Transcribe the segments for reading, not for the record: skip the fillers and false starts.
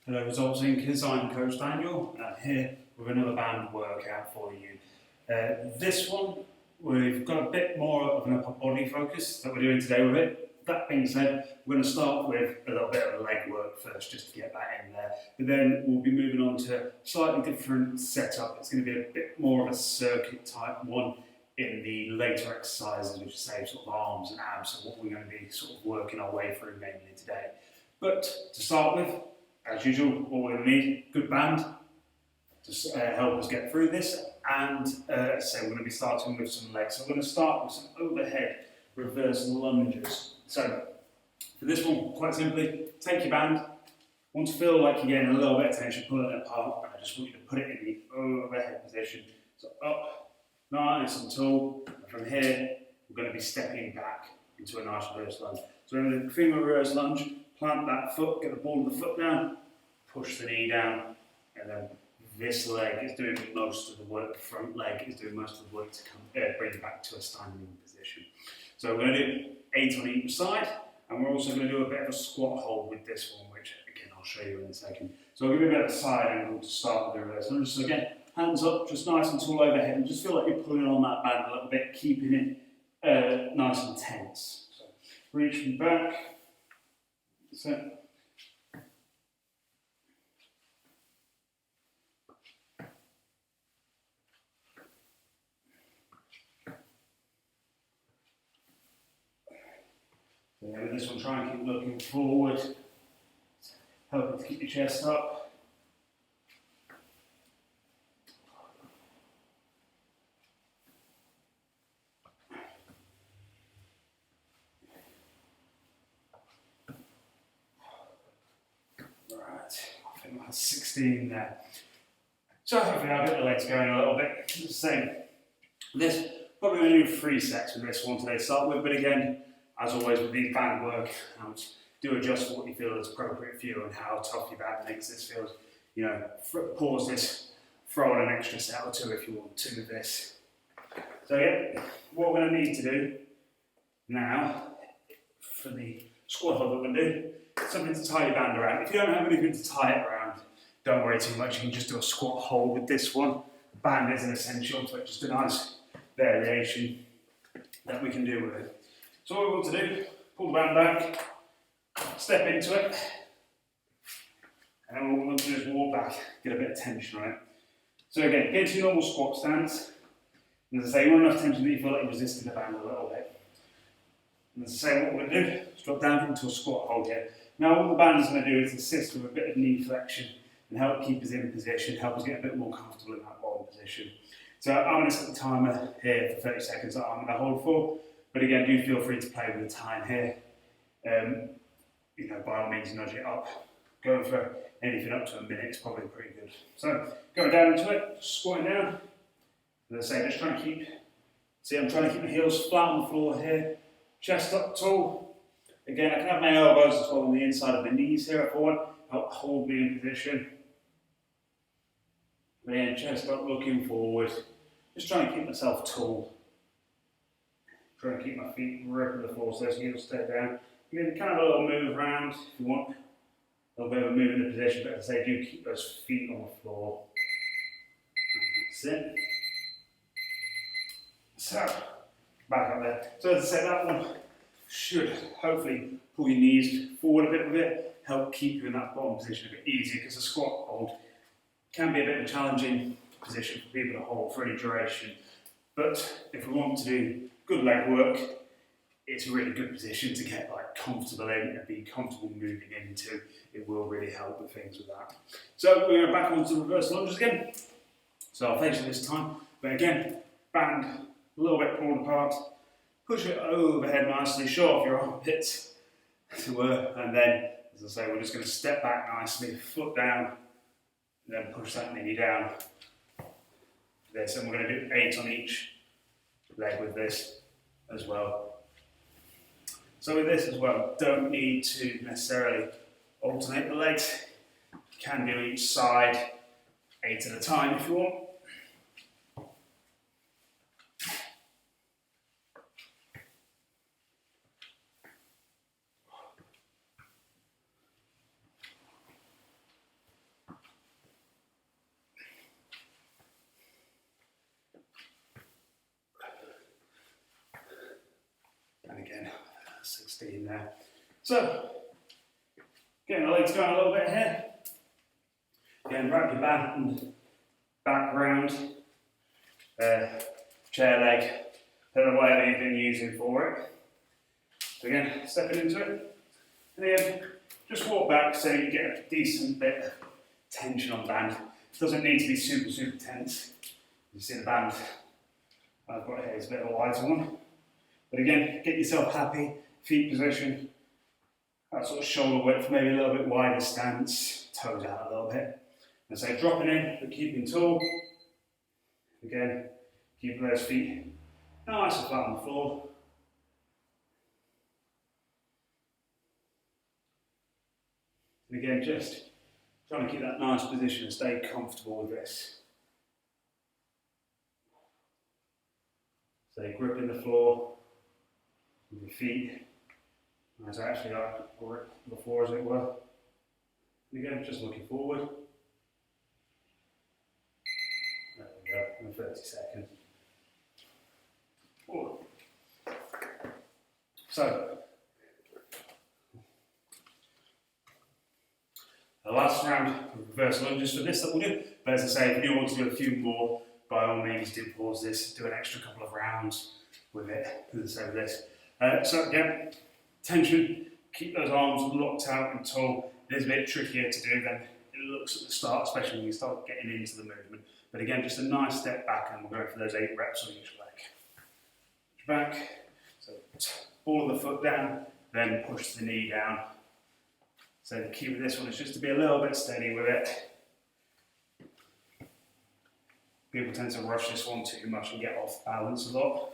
Hello Results Inkers, I'm Coach Daniel and I'm here with another band workout for you. This one, we've got a bit more of an upper body focus that we're doing today with it. That being said, we're going to start with a little bit of leg work first just to get that in there. But then we'll be moving on to a slightly different setup. It's going to be a bit more of a circuit type one in the later exercises, which say sort of arms and abs, so what we're going to be sort of working our way through mainly today. But to start with, as usual, all we're going to need, good band to help us get through this. And so we're going to be starting with some legs. So we're going to start with some overhead reverse lunges. So for this one, quite simply, take your band. Once you feel like you're getting a little bit of tension, pull it apart. I just want you to put it in the overhead position. So up, nice and tall. And from here, we're going to be stepping back into a nice reverse lunge. So we're going to finger reverse lunge. Plant that foot, get the ball of the foot down, push the knee down, and then this leg is doing most of the work, the front leg is doing most of the work to bring it back to a standing position. So we're going to do 8 on each side, and we're also going to do a bit of a squat hold with this one, which again I'll show you in a second. So I'll give you a bit of a side angle to start with the reverse lunge. So again, hands up, just nice and tall overhead, and just feel like you're pulling on that band a little bit, keeping it nice and tense. So reaching back. So, with this one, try and keep looking forward, helping to keep your chest up. I think that's 16 there. So hopefully I'll get the legs going a little bit. Just saying, this probably going to do 3 sets with this one today to start with, but again, as always with these band workouts, do adjust what you feel is appropriate for you and how tough your band makes this feel. You know, pause this, throw in an extra set or 2 if you want to with this. So yeah, what we're going to need to do now for the squat hold that we're going to do, something to tie your band around. If you don't have anything to tie it around, don't worry too much. You can just do a squat hold with this one. The band isn't essential, but just a nice variation that we can do with it. So what we're going to do, pull the band back, step into it, and what we're going to do is walk back, get a bit of tension on it. So again, get into your normal squat stance. And as I say, you want enough tension that you feel like you're resisting the band a little bit. And as I say, what we're going to do is drop down into a squat hold here. Now what the band is going to do is assist with a bit of knee flexion and help keep us in position, help us get a bit more comfortable in that bottom position. So I'm going to set the timer here for 30 seconds that I'm going to hold for. But again, do feel free to play with the time here. You know, by all means, nudge it up. Going for anything up to a minute is probably pretty good. So, going down into it, squatting down. As I say, just trying to keep, I'm trying to keep my heels flat on the floor here. Chest up tall. Again, I can have my elbows as well on the inside of my knees here if I want. Help hold me in position. Again, chest up, looking forward. Just trying to keep myself tall. Trying to keep my feet gripping the floor so those heels stay down. You can kind of a little move around if you want. A little bit of a move in the position, but as I say, do keep those feet on the floor. That's it. So, back up there. So as I say, that one should hopefully pull your knees forward a bit with it, help keep you in that bottom position a bit easier, because a squat hold can be a bit of a challenging position for people to hold for any duration. But if we want to do good leg work, it's a really good position to get comfortable in and be comfortable moving into. It will really help with things with that. So we're going back onto the reverse lunges again. So I'll face it this time, but again, band a little bit pulled apart, push it overhead nicely, show off your armpits, and then, as I say, we're just going to step back nicely, foot down, and then push that knee down. This, and we're going to do 8 on each leg with this as well. So with this as well, don't need to necessarily alternate the legs. You can do each side 8 at a time if you want. there. So, getting the legs going a little bit here. Again, wrap your band back round, chair leg, whatever you've been using for it. So again, stepping into it, and again, just walk back so you get a decent bit of tension on the band. It doesn't need to be super, super tense. You see the band I've got here is a bit of a wider one. But again, get yourself happy, feet position, that sort of shoulder width, maybe a little bit wider stance, toes out a little bit. And so dropping in, but keeping tall. Again, keeping those feet nice and flat on the floor. And again, just trying to keep that nice position and stay comfortable with this. So gripping the floor with your feet. As actually like grip the floor as it were. And again, just looking forward. There we go, in 30 seconds. Ooh. So, the last round of reverse lunges for this that we'll do. But as I say, if you do want to do a few more, by all means do pause this, do an extra couple of rounds with it, as I say with this. So again, tension, keep those arms locked out and tall. It is a bit trickier to do than it looks at the start, especially when you start getting into the movement. But again, just a nice step back and we'll go for those 8 reps on each leg. Back, so ball the foot down, then push the knee down. So the key with this one is just to be a little bit steady with it. People tend to rush this one too much and get off balance a lot.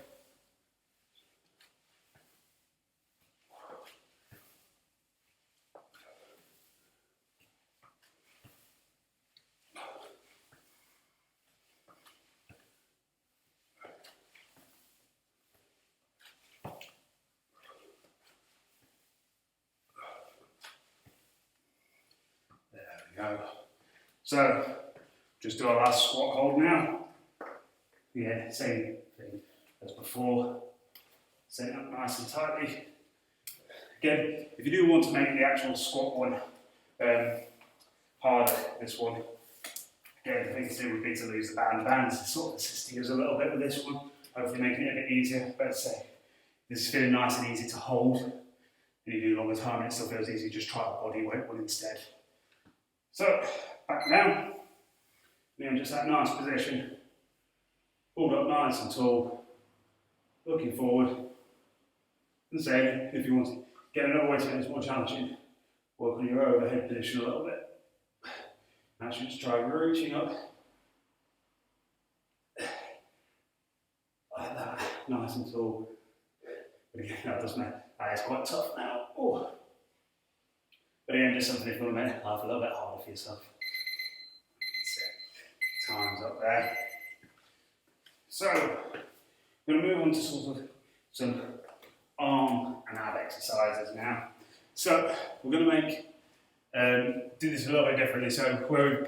Go. So, just do our last squat hold now. Yeah, same thing as before. Set it up nice and tightly. Again, if you do want to make the actual squat one harder, this one, again, the thing to do would be to lose the band. The band's sort of assisting us a little bit with this one, hopefully making it a bit easier. But as I say, this is feeling nice and easy to hold. If you do longer time and it still feels easy, just try the body weight one instead. So, back down, again just that nice position, pulled up nice and tall, looking forward, and same, if you want to get another way to make this more challenging, work on your overhead position a little bit. Actually just try reaching up, like that, nice and tall, but again that doesn't matter, that is quite tough now. Oh. But again, just something if you want to make life a little bit harder for yourself. So, time's up there. So, we're going to move on to sort of some arm and ab exercises now. So, we're going to make, do this a little bit differently. So, where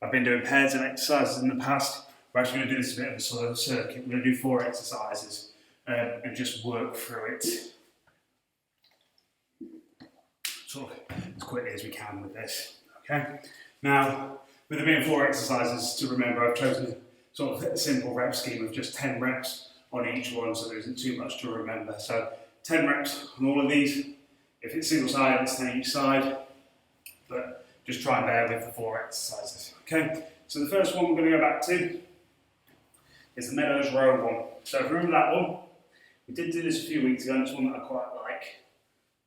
I've been doing pairs of exercises in the past, we're actually going to do this a bit of a sort of circuit. We're going to do 4 exercises and just work through it. Sort of as quickly as we can with this. Okay. Now, with there being 4 exercises to remember, I've chosen sort of a simple rep scheme of just 10 reps on each one, so there isn't too much to remember. So 10 reps on all of these. If it's single sided, it's 10 each side, but just try and bear with the 4 exercises. Okay. So the first one we're going to go back to is the Meadows Row one. So if you remember that one, we did do this a few weeks ago, and it's one that I quite like,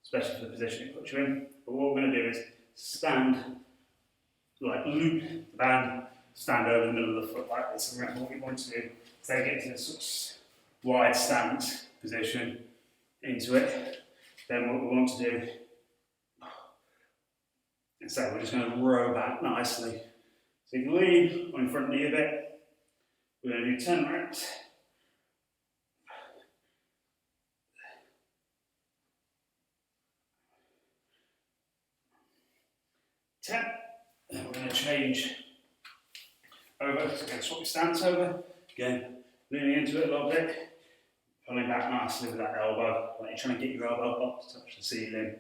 especially for the position it puts you in. But what we're going to do is stand, like loop the band, stand over the middle of the foot like this. And remember what we want to do is then get to this sort of wide stance position into it. Then what we want to do is so we're just going to row back nicely. So you can lean on your front knee a bit. We're going to do 10 reps. 10. Then we're going to change over, so again, swap your stance over. Again, leaning into it a little bit. pulling back nicely with that elbow, like you're trying to get your elbow up to touch the ceiling.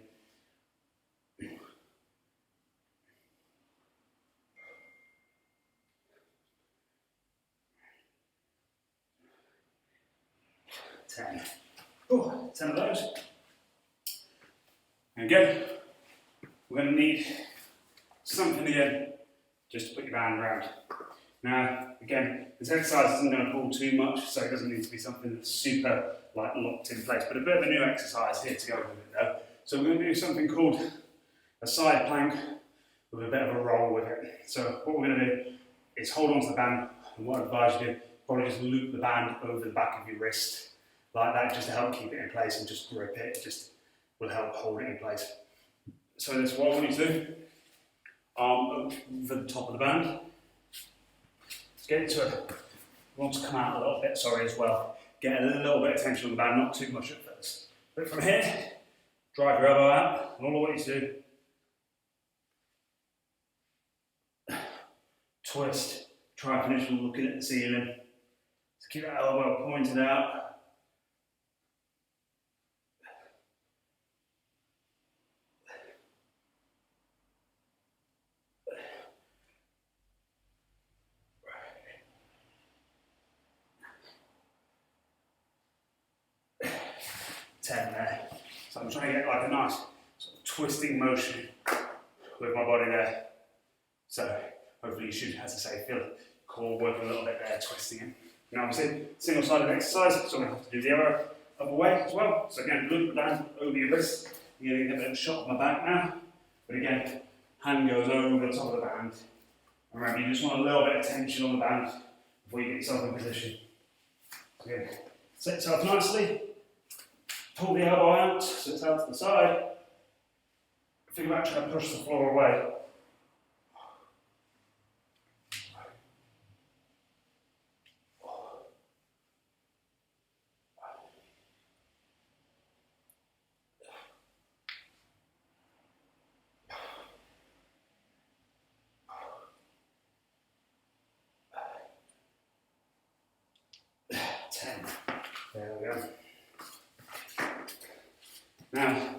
10. Ooh, 10 of those. And again, we're going to need something again just to put your band around. Now, again, this exercise isn't going to pull too much, so it doesn't need to be something that's super like locked in place, but a bit of a new exercise here to go with it though. So we're going to do something called a side plank with a bit of a roll with it. So what we're going to do is hold on to the band, and what I advise you do, probably just loop the band over the back of your wrist like that, just to help keep it in place and just grip it. It just will help hold it in place. So this is what I want you to do. Arm over the top of the band. Let's get into it. We want to come out a little bit, as well. Get a little bit of tension on the band, not too much at first. But from here, drive your elbow out, and all I want you to do, twist. Try and finish looking at the ceiling. So keep that elbow pointed out. There. So I'm trying to get like a nice sort of twisting motion with my body there. So hopefully you should, as I say, feel the core working a little bit there, twisting it. Now obviously, single-sided exercise, so I'm going to have to do the other way as well. So again, loop the band over your wrist. You're getting a bit of a shot on my back now. But again, hand goes over the top of the band. And remember, you just want a little bit of tension on the band before you get yourself in position. So again, set yourself nicely. Pull the elbow out so it's out to the side. Think about trying to push the floor away. There we go. Now,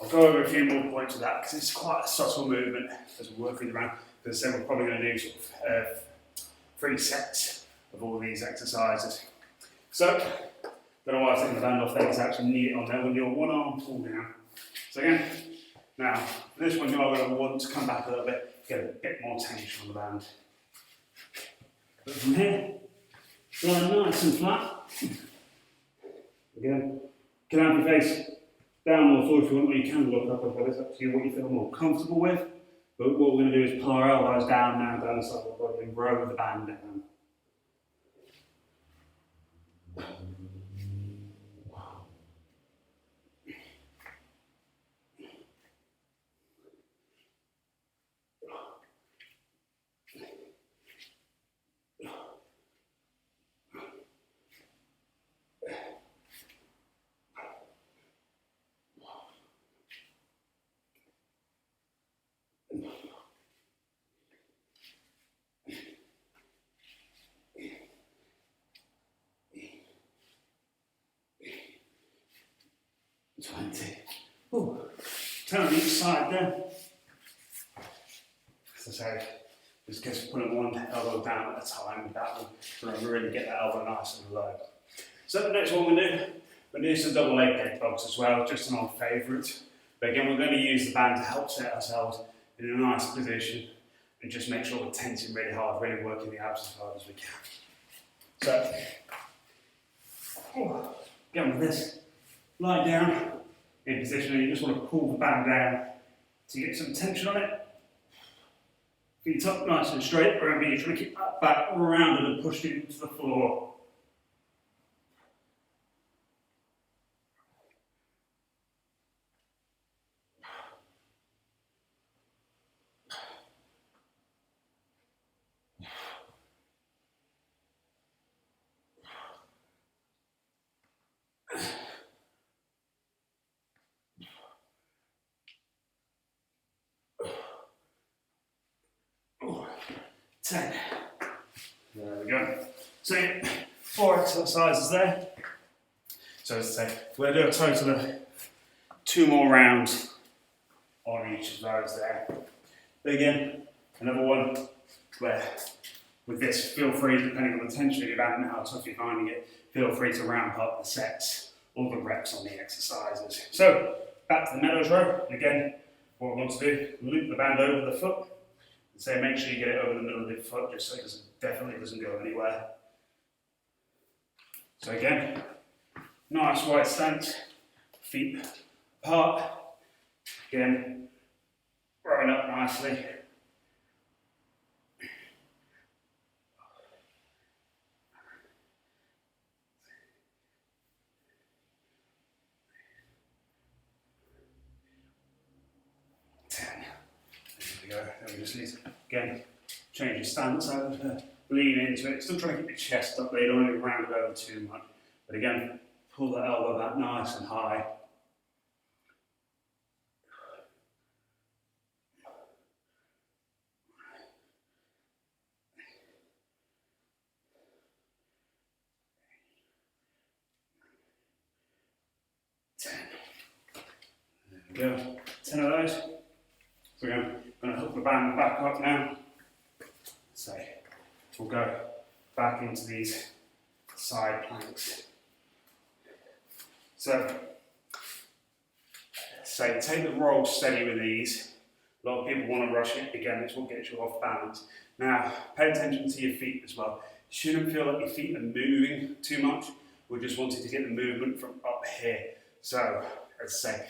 I'll go over a few more points of that because it's quite a subtle movement as we're working around. As I said, we're probably going to do sort of 3 sets of all these exercises. So, don't know why I've taken the band off there, because I actually need it on there. We'll do a one arm pull down. So again, now, for this one you are going to want to come back a little bit, get a bit more tension on the band. But from here, lie nice and flat. Again, can have your face down on the floor if you want, or you can look up as well. It's up to you what you feel more comfortable with. But what we're going to do is pull our elbows down now, down the side of the body, and row the band down. Ooh. Turn on each side then. As I say, just putting one elbow down at a time with that one, and really get that elbow nice and low. So the next one we're going to do some double leg dead dogs as well, just an old favourite. But again, we're going to use the band to help set ourselves in a nice position and just make sure we're tensing really hard, really working the abs as hard as we can. So, again with this, lie down in position, and you just want to pull the band down to get some tension on it. Feet up nice and straight. Remember, you're trying to keep that back rounded and pushed into the floor. Oh, 10. There we go. So 4 exercises there. So as I say, we're going to do a total of 2 more rounds on each of those there. But again, another one where with this, feel free, depending on the tension of your band and how tough you're finding it, feel free to ramp up the sets or the reps on the exercises. So, back to the Meadows Row. Again, what we want to do, loop the band over the foot. And say make sure you get it over the middle of the foot just so it definitely doesn't go anywhere. So again, nice wide stance, feet apart. Again, rowing up nicely. Then we just need to, again, change your stance out, lean into it. Still trying to keep your chest up there, you don't want to round it over too much. But again, pull the elbow back nice and high. There we go, 10 of those. So again, I'm going to hook the band back up now. So we'll go back into these side planks. So, take the roll steady with these. A lot of people want to rush it. Again, it's what gets you off balance. Now, pay attention to your feet as well. You shouldn't feel like your feet are moving too much. We're just wanting to get the movement from up here. So, as I say,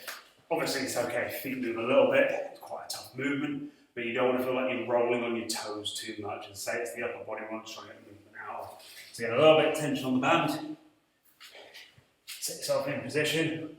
obviously it's okay if feet move a little bit. It's quite a tough movement, but you don't want to feel like you're rolling on your toes too much. As I say, it's the upper body we want to try and get the movement out. So get a little bit of tension on the band. Set yourself in position.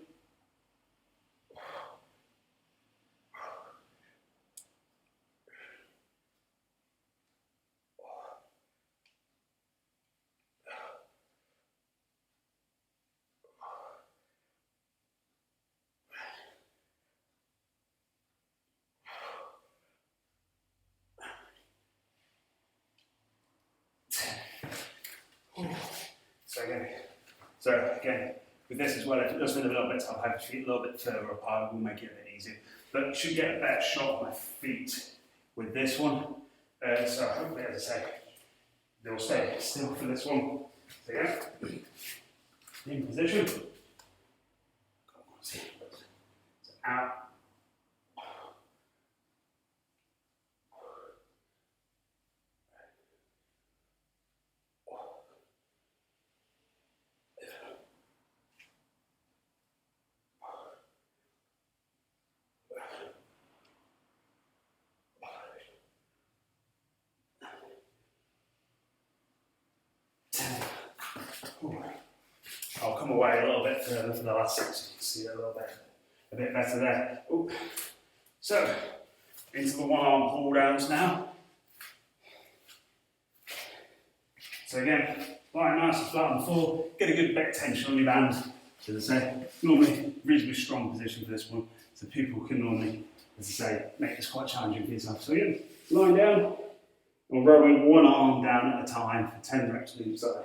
So again, with this as well, if it does feel a little bit tough, I have your feet a little bit further apart, we'll make it a bit easier. But you should get a better shot of my feet with this one. So hopefully, as I say, they'll stay still for this one. So yeah, in position. So out. I'll come away a little bit further for the last 6 so you can see it a bit better there. Ooh. So, into the one arm pull downs now. So again, lying nice and flat on the floor, get a good back tension on your band. As I say, normally reasonably strong position for this one, so people can normally, as I say, make this quite challenging for yourself. So again, lying down, or rowing one arm down at a time for 10 reps on each side.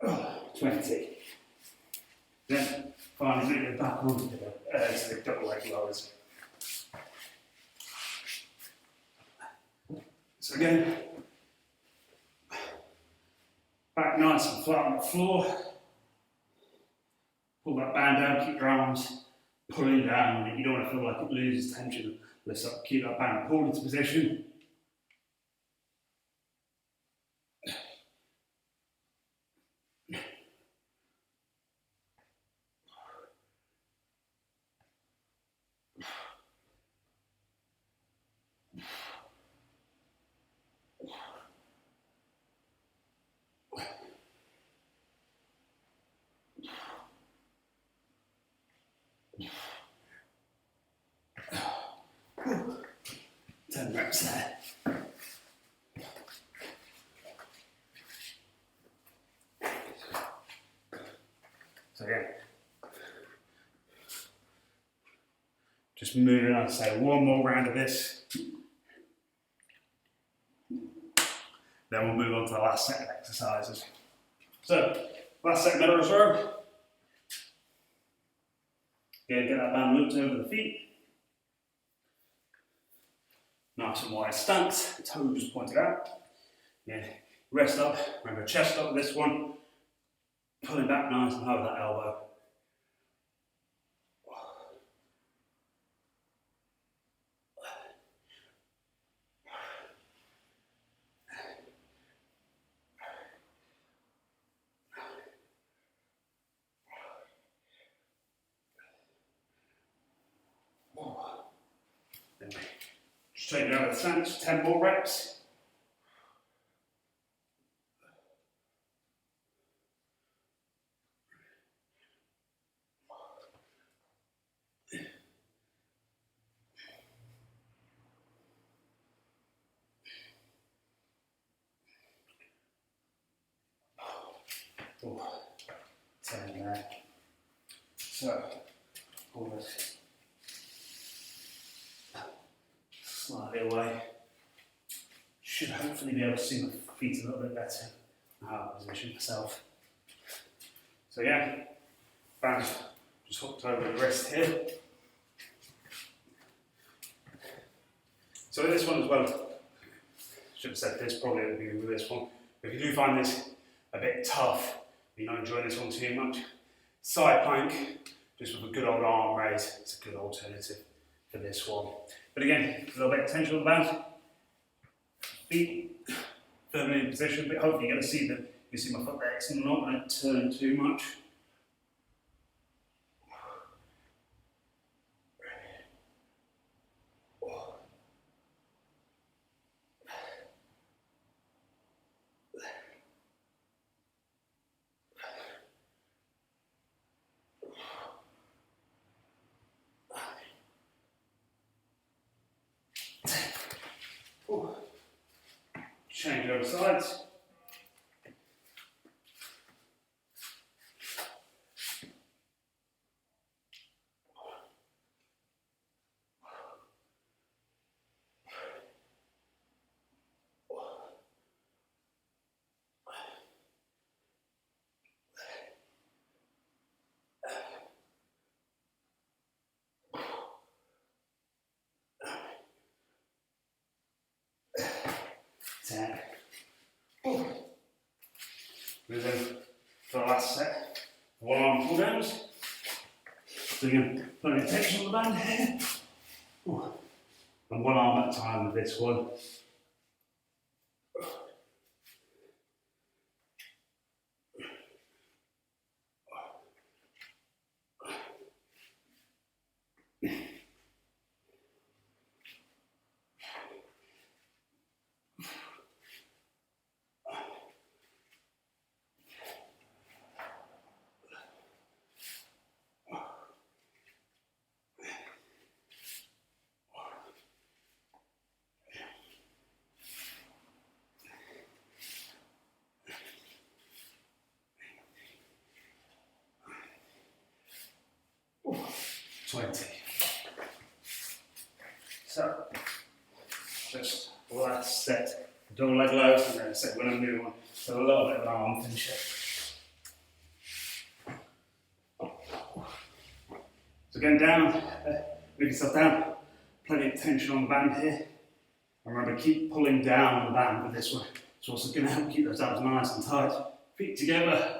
Oh, 20. Then finally move it back onto the double leg lowers. So again, back nice and flat on the floor. Pull that band down, keep your arms pulling down. You don't want to feel like it loses tension. Let's keep that band pulled into position. reps there. So again, just moving on, say one more round of this. Then we'll move on to the last set of exercises. So, last set of Meadows Row. Again, get that band looped over the feet. Nice and wide stance, toes pointed out. Yeah, rest up, remember chest up with this one. Pulling back nice and hard with that elbow. Just taking out of the stance, 10 more reps. Oh, 10 there. So, pull this slightly away. Should hopefully be able to see my feet a little bit better. I'll position myself. So again, band just hooked over the wrist here. So with this one as well, should have said this probably at the beginning with this one, but if you do find this a bit tough, you're not enjoying this one too much, side plank, just with a good old arm raise, it's a good alternative for this one. But again, a little bit of tension on the band, feet firmly in position, but hopefully you're going to see that you see my foot there, it's not going to turn too much. Change over sides. Moving to the last set, one arm pull downs. So again, putting tension on the band here. And one arm at a time with this one. Ooh, 20. So, just last set, double leg lows, and then say when I move on, so a little bit of an arm finisher. So again down, move yourself down, plenty of tension on the band here. And remember, keep pulling down on the band with this one. It's also going to help keep those abs nice and tight. Feet together.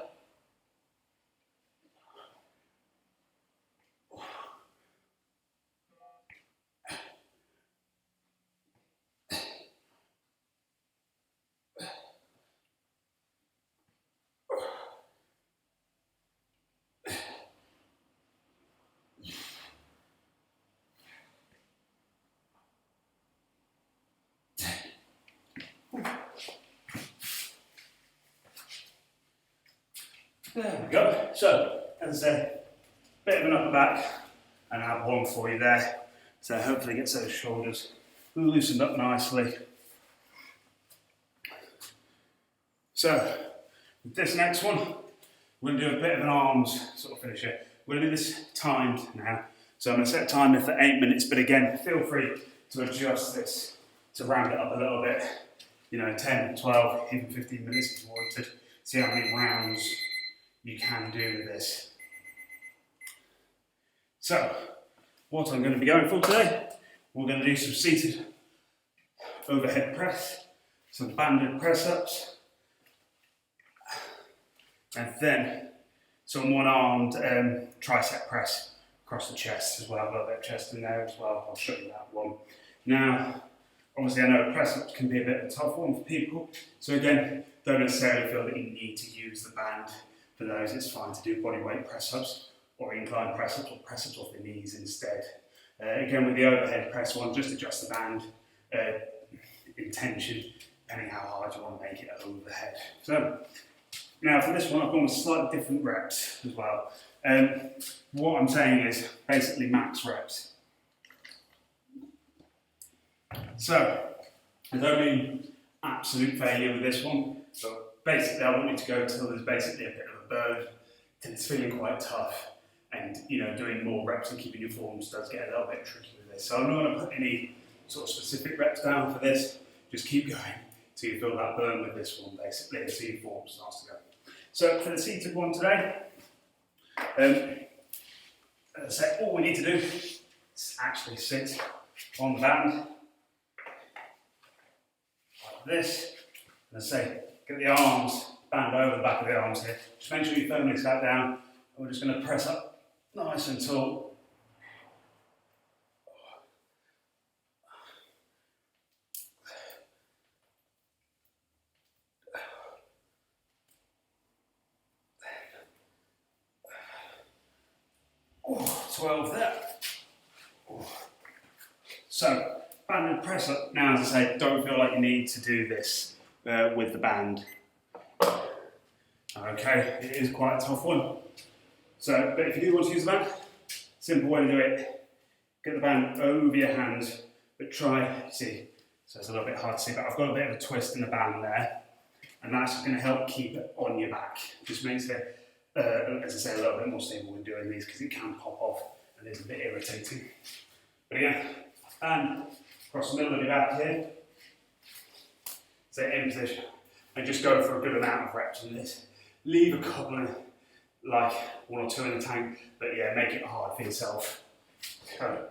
There we go. So, as I said, bit of an upper back, and I have one for you there. So hopefully gets those shoulders loosened up nicely. So, with this next one, we're going to do a bit of an arms sort of finisher. We're going to do this timed now. So I'm going to set a timer for 8 minutes, but again, feel free to adjust this to round it up a little bit. You know, 10, 12, even 15 minutes if you wanted. See how many rounds you can do with this. So, what I'm going to be going for today, we're going to do some seated overhead press, some banded press-ups, and then some one-armed tricep press across the chest as well. A little bit of chest in there as well. I'll show you that one. Now, obviously I know press-ups can be a bit of a tough one for people, so again, don't necessarily feel that you need to use the band for those. It's fine to do bodyweight press-ups or incline press-ups or press-ups off the knees instead. Again, with the overhead press one, just adjust the band in tension, depending how hard you want to make it overhead. So, now for this one, I've gone with slightly different reps as well. What I'm saying is basically max reps. So, I don't mean absolute failure with this one, but basically I want you to go till there's basically a bit of a burn, till it's feeling quite tough, and you know, doing more reps and keeping your forms does get a little bit tricky with this. So I'm not going to put any sort of specific reps down for this, just keep going till you feel that burn with this one basically, until your form starts to go. So for the seated one today, as I say, all we need to do is actually sit on the band like this, and as I say, get the arms, band over the back of the arms here. Just make sure you firmly sat down, and we're just going to press up nice and tall. 12 there. So, banded press up. Now, as I say, don't feel like you need to do this with the band. Okay, it is quite a tough one. So, but if you do want to use the band, simple way to do it, get the band over your hands, but try, see, so it's a little bit hard to see, but I've got a bit of a twist in the band there, and that's going to help keep it on your back. Just makes it, as I say, a little bit more stable when doing these, because it can pop off and it's a bit irritating. But again, band across the middle of your back here, so in position, and just go for a good amount of reps in this. Leave a couple of, like 1 or 2 in the tank, but yeah, make it hard for yourself. So,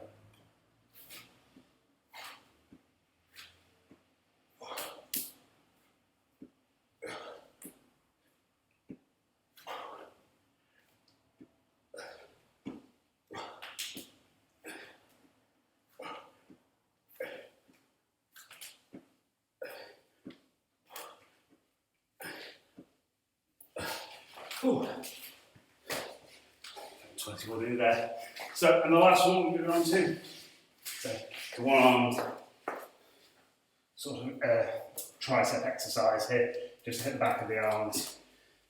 ooh. 20 will do there. So, and the last one we're going to, so the one-armed sort of tricep exercise here, just hit the back of the arms.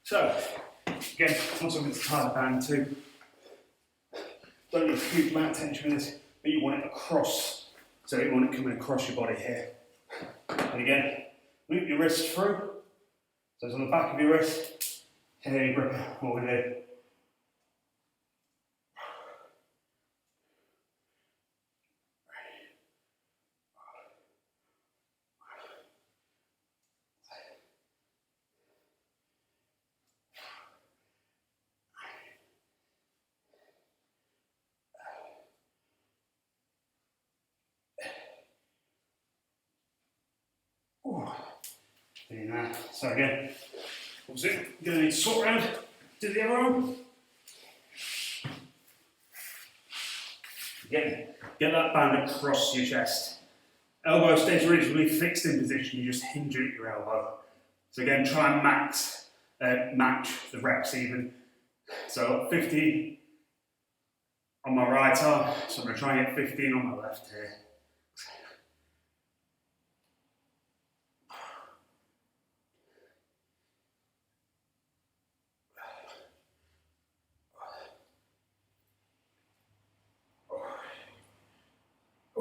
So, again, want something to tie the band to. Don't need a huge amount of tension with this, but you want it across, so you want it coming across your body here. And again, loop your wrist through, so it's on the back of your wrist, here you grip what we do. Doing that. So again, obviously, you're going to need to swap around to the other arm. Again, get that band across your chest. Elbow stays reasonably fixed in position, you just hinge at your elbow. So again, try and match the reps even. So 15 on my right arm, so I'm going to try and get 15 on my left here.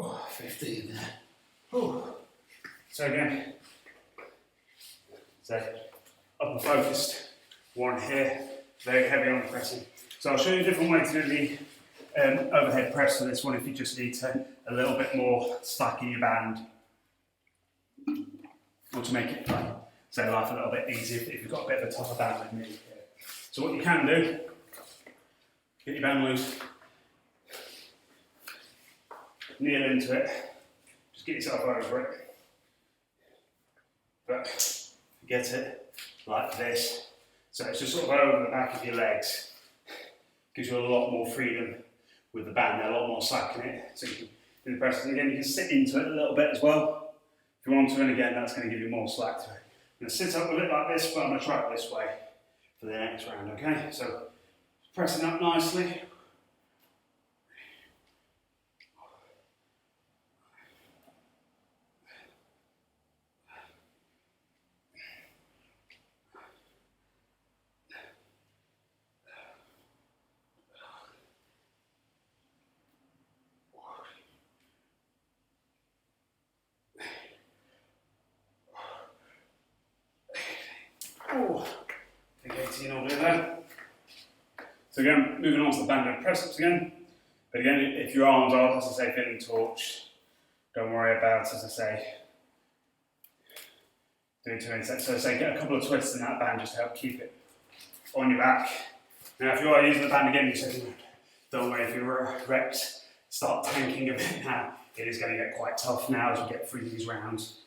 Oh, 15 there. Whew. So again, so upper focused one here, very heavy on the pressing. So I'll show you a different way to do the overhead press for this one if you just need to a little bit more slack in your band, or to make it say life a little bit easier if you've got a bit of a tougher band than me. So what you can do, get your band loose, kneel into it, just get yourself over it, but get it like this. So it's just sort of over the back of your legs. Gives you a lot more freedom with the band, a lot more slack in it. So you can do the press. And again, you can sit into it a little bit as well if you want to, and again, that's going to give you more slack to it. I'm going to sit up with it like this, but I'm going to try it this way for the next round, okay? So pressing up nicely. Oh, big 18 all day there. So again, moving on to the banded press-ups again. But again, if your arms are, as I say, feeling torched, don't worry about, as I say, doing 2 sets. So say get a couple of twists in that band just to help keep it on your back. Now if you are using the band again, you say, don't worry if your reps start tanking a bit now. It is going to get quite tough now as we get through these rounds.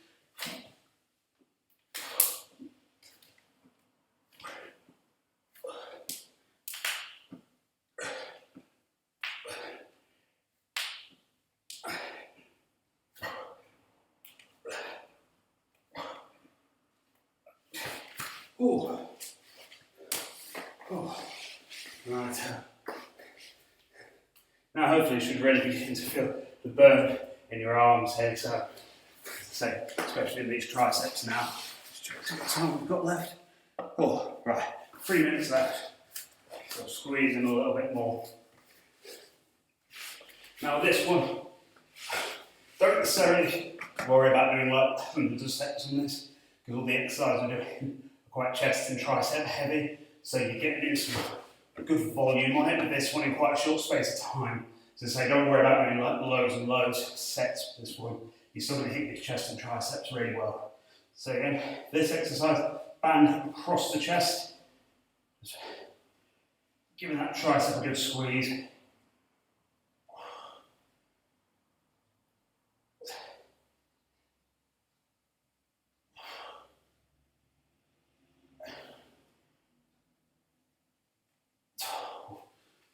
Oh, right. Now hopefully you should really begin to feel the burn in your arms here. So, as I say, especially in these triceps now. Just check how much time we've got left. Oh, right, 3 minutes left. So squeeze in a little bit more. Now this one, don't necessarily worry about doing like hundreds of steps on this, because all the exercises we're doing quite chest and tricep heavy, so you're getting some good volume on it, but this one in quite a short space of time. So say don't worry about doing like loads and loads of sets for this one. You're still going to hit your chest and triceps really well. So again, this exercise, band across the chest, just giving that tricep a good squeeze.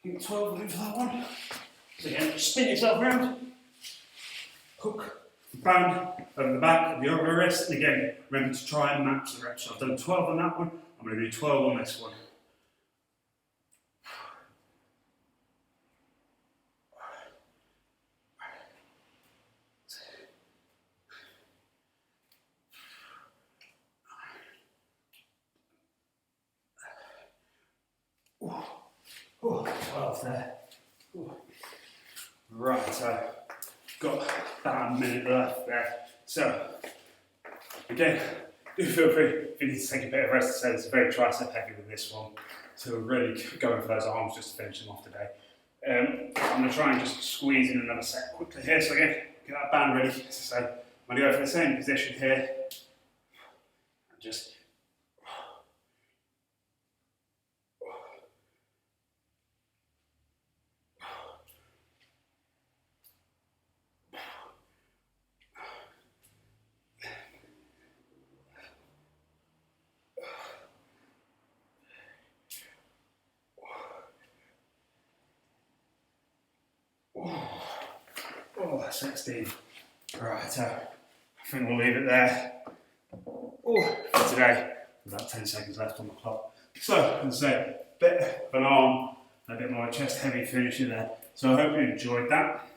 I think 12 will do for that one. So again, spin yourself around, hook the band over the back of the over wrist, and again, remember to try and match the reps. So I've done 12 on that one, I'm going to do 12 on this one. Oh, 12 there. Ooh. Right, so got about a minute left there. So, again, do feel free if you need to take a bit of rest. So it's very tricep heavy with this one. So we're really going for those arms just to finish them off today. I'm going to try and just squeeze in another set quickly here. So again, get that band ready. So I'm going to go for the same position here. Just oh, 16. Right, I think we'll leave it there. Oh, for today. About 10 seconds left on the clock. So, as I say, a bit of an arm, a bit more chest heavy finisher there. So I hope you enjoyed that.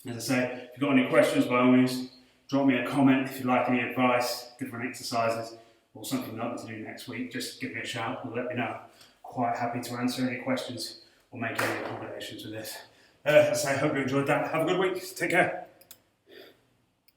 As I say, if you've got any questions, by all means, drop me a comment. If you'd like any advice, different exercises, or something you'd like me to do next week, just give me a shout and let me know. Quite happy to answer any questions or make any accommodations with this. As I say, I hope you enjoyed that. Have a good week. Take care.